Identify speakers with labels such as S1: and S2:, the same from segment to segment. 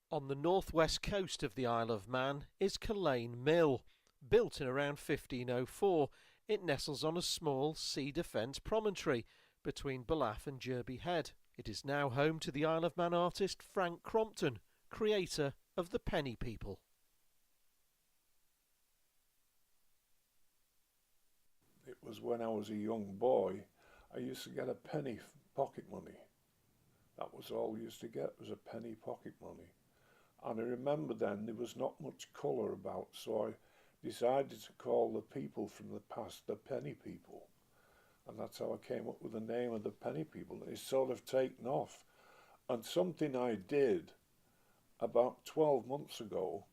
S1: On the northwest coast of the Isle of Man is Culzean Mill. Built in around 1504, it nestles on a small sea defence promontory between Ballaugh and Derby Head. It is now home to the Isle of Man artist Frank Crompton, creator of the Penny People.
S2: It was when I was a young boy, I used to get a penny pocket money. That was all I used to get, was a penny pocket money. And I remember then there was not much colour about, so I decided to call the people from the past the Penny People. And that's how I came up with the name of the Penny People. It's sort of taken off. And something I did about 12 months ago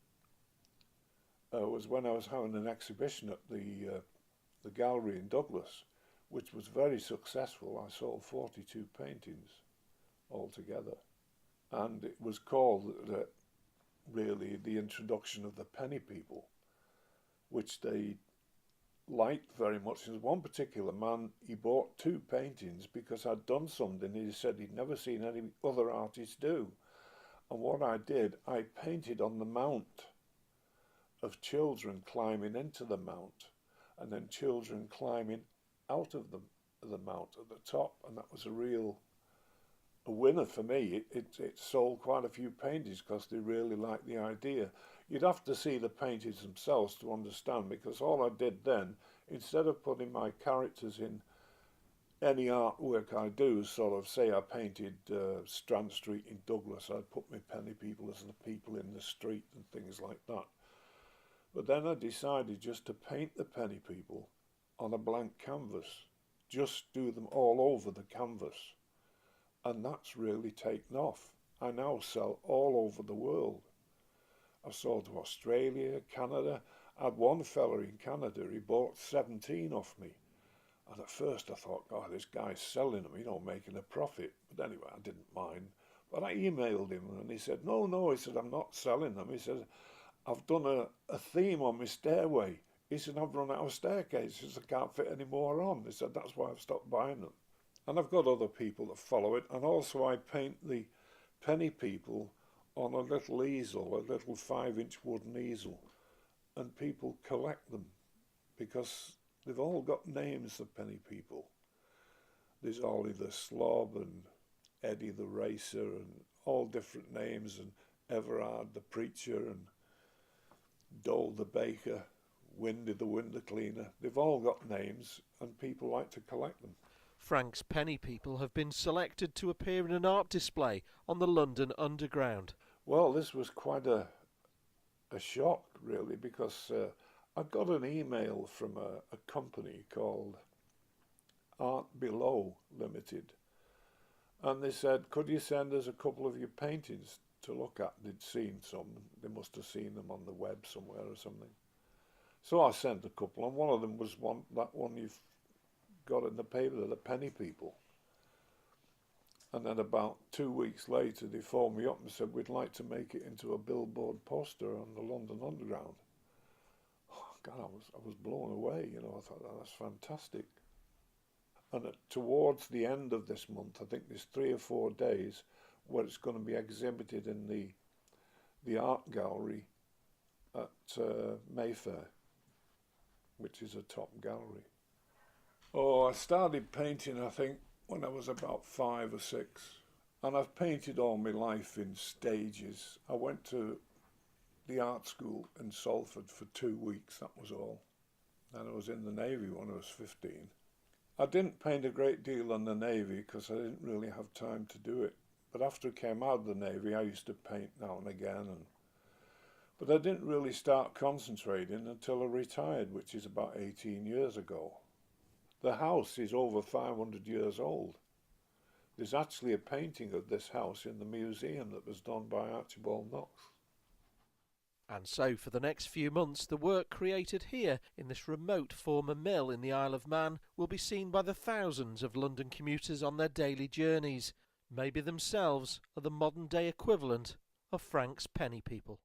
S2: was when I was having an exhibition at the gallery in Douglas, which was very successful. I sold 42 paintings altogether. And it was called really the introduction of the Penny People, which they liked very much. There's one particular man, he bought 2 paintings because I'd done something he said he'd never seen any other artists do. And what I did, I painted on the mount of children climbing into the mount and then children climbing out of the mount at the top, and that was a winner for me. It sold quite a few paintings because they really liked the idea. You'd have to see the paintings themselves to understand, because all I did then, instead of putting my characters in any artwork I do, sort of say I painted Strand Street in Douglas, I'd put my Penny People as the people in the street and things like that. But then I decided just to paint the Penny People on a blank canvas, just do them all over the canvas. And that's really taken off. I now sell all over the world. I've sold to Australia, Canada. I had one fella in Canada, he bought 17 off me. And at first I thought, oh, this guy's selling them, making a profit. But anyway, I didn't mind. But I emailed him and he said, no, he said, I'm not selling them. He said, I've done a theme on my stairway. He said, I've run out of staircases, I can't fit any more on. He said, that's why I've stopped buying them. And I've got other people that follow it, and also I paint the Penny People on a little easel, a little 5-inch wooden easel, and people collect them because they've all got names, the Penny People. There's Ollie the Slob and Eddie the Racer and all different names, and Everard the Preacher and Dole the Baker, Windy the Window Cleaner. They've all got names and people like to collect them.
S1: Frank's Penny People have been selected to appear in an art display on the London Underground.
S2: Well, this was quite a shock, really, because I got an email from a company called Art Below Limited, and they said, could you send us a couple of your paintings to look at? They'd seen some, they must have seen them on the web somewhere or something. So I sent a couple, and one of them was that one you've got in the paper, the Penny People. And then about 2 weeks later they phoned me up and said, we'd like to make it into a billboard poster on the London Underground. Oh, God, I was blown away, I thought, oh, that's fantastic. And towards the end of this month, I think there's 3 or 4 days where it's going to be exhibited in the art gallery at Mayfair, which is a top gallery. Oh, I started painting, I think, when I was about 5 or 6. And I've painted all my life in stages. I went to the art school in Salford for 2 weeks, that was all. And I was in the Navy when I was 15. I didn't paint a great deal in the Navy because I didn't really have time to do it. But after I came out of the Navy, I used to paint now and again. But I didn't really start concentrating until I retired, which is about 18 years ago. The house is over 500 years old. There's actually a painting of this house in the museum that was done by Archibald Knox.
S1: And so for the next few months, the work created here in this remote former mill in the Isle of Man will be seen by the thousands of London commuters on their daily journeys. Maybe themselves are the modern-day equivalent of Frank's Penny People.